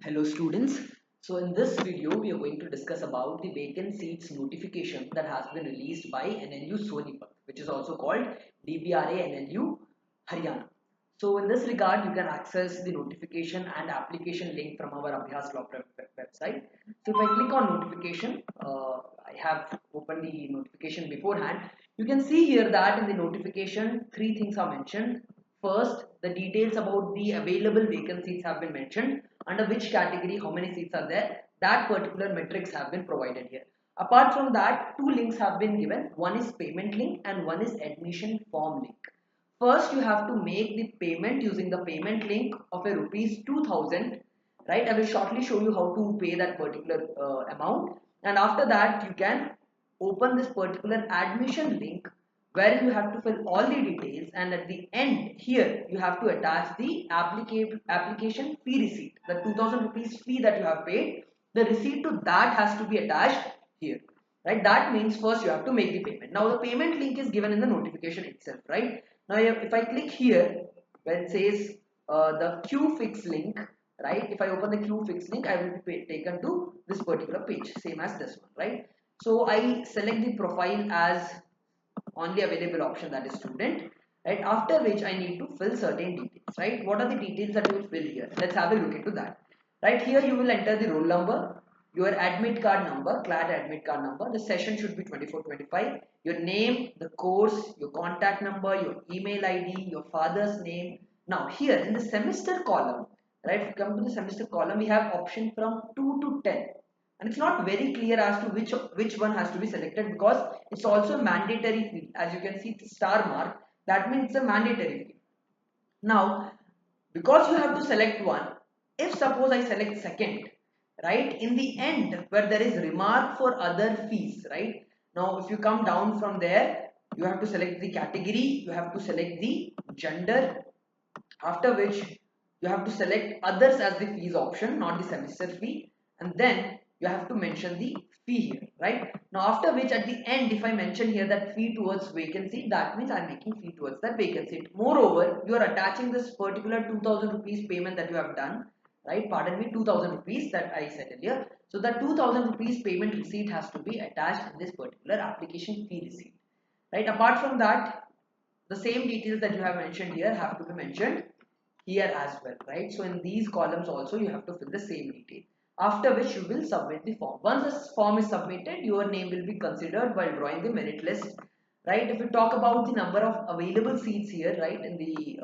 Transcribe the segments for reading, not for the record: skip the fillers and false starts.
Hello students. So in this video we are going to discuss about the vacant seats notification that has been released by NLU Sonipat, which is also called DBRA NLU Haryana. So in this regard you can access the notification and application link from our Abhyaas Lawprep website. So if I click on notification, I have opened the notification beforehand. You can see here that in the notification three things are mentioned. First, the details about the available vacant seats have been mentioned, under which category, how many seats are there, that particular metrics have been provided here. Apart from that, two links have been given. One is payment link and one is admission form link. First, you have to make the payment using the payment link of a rupees 2000, right? I will shortly show you how to pay that particular amount, and after that you can open this particular admission link where you have to fill all the details, and at the end here you have to attach the application fee receipt, the 2000 rupees fee that you have paid. The receipt to that has to be attached here, right? That means first you have to make the payment. Now the payment link is given in the notification itself, right? Now if I click here where it says the Q fix link, right? If I open the Q fix link, I will be taken to this particular page, same as this one, right? So I select the profile as only available option, that is student, right? After which I need to fill certain details, right? What are the details that you will fill here? Let's have a look into that. Right here you will enter the roll number, your admit card number, Clat admit card number. The session should be 24-25, your name, the course, your contact number, your email ID, your father's name. Now here in the semester column, right, if you come to the semester column, we have option from 2 to 10, and it's not very clear as to which one has to be selected, because it's also a mandatory field. As you can see the star mark, that means it's a mandatory field. Now because you have to select one, if suppose I select second, right, in the end where there is remark for other fees, right, now if you come down from there, you have to select the category, you have to select the gender, after which you have to select others as the fees option, not the semester fee, and then you have to mention the fee here, right? Now after which at the end, if I mention here that fee towards vacancy, that means I'm making fee towards that vacancy. Moreover, you are attaching this particular 2000 rupees payment that you have done, right? Pardon me, 2000 rupees that I said earlier. So the 2000 rupees payment receipt has to be attached in this particular application fee receipt, right? Apart from that, the same details that you have mentioned here have to be mentioned here as well, right? So in these columns also you have to fill the same detail, after which you will submit the form. Once this form is submitted, your name will be considered while drawing the merit list, right? If we talk about the number of available seats here, right, in the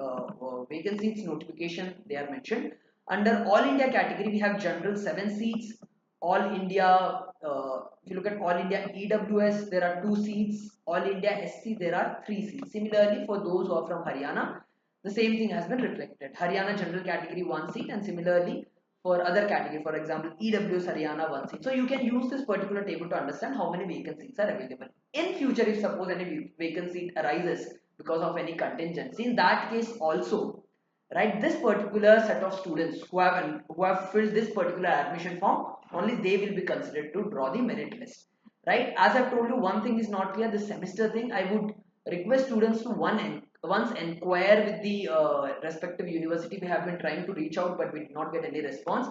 vacant seats notification, they are mentioned. Under all India category, we have general 7 seats, all India, if you look at all India EWS, there are 2 seats, all India SC, there are 3 seats. Similarly, for those who are from Haryana, the same thing has been reflected. Haryana general category 1 seat, and similarly for other category, for example EWS Haryana 1 seat. So you can use this particular table to understand how many vacant seats are available. In future, if suppose any vacant seat arises because of any contingency, in that case also, right, this particular set of students who have filled this particular admission form, only they will be considered to draw the merit list, right? As I've told you, one thing is not clear, the semester thing. I would request students to once inquire with the respective university. We have been trying to reach out, but we did not get any response,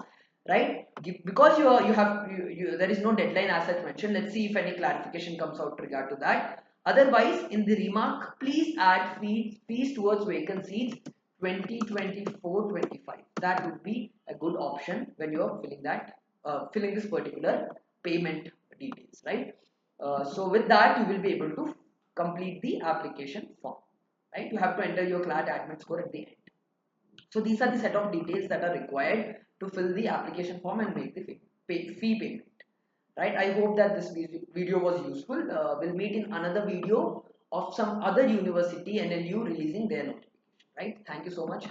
right? Because there is no deadline as such mentioned. Let's see if any clarification comes out regard to that. Otherwise, in the remark, please add fees towards vacant seats 2024-25. That would be a good option when you are filling this particular payment details, right? So with that, you will be able to complete the application form, right? You have to enter your Clat admit score at the end. So these are the set of details that are required to fill the application form and make the fee payment, right? I hope that this video was useful. We'll meet in another video of some other university NLU releasing their notification, right? Thank you so much.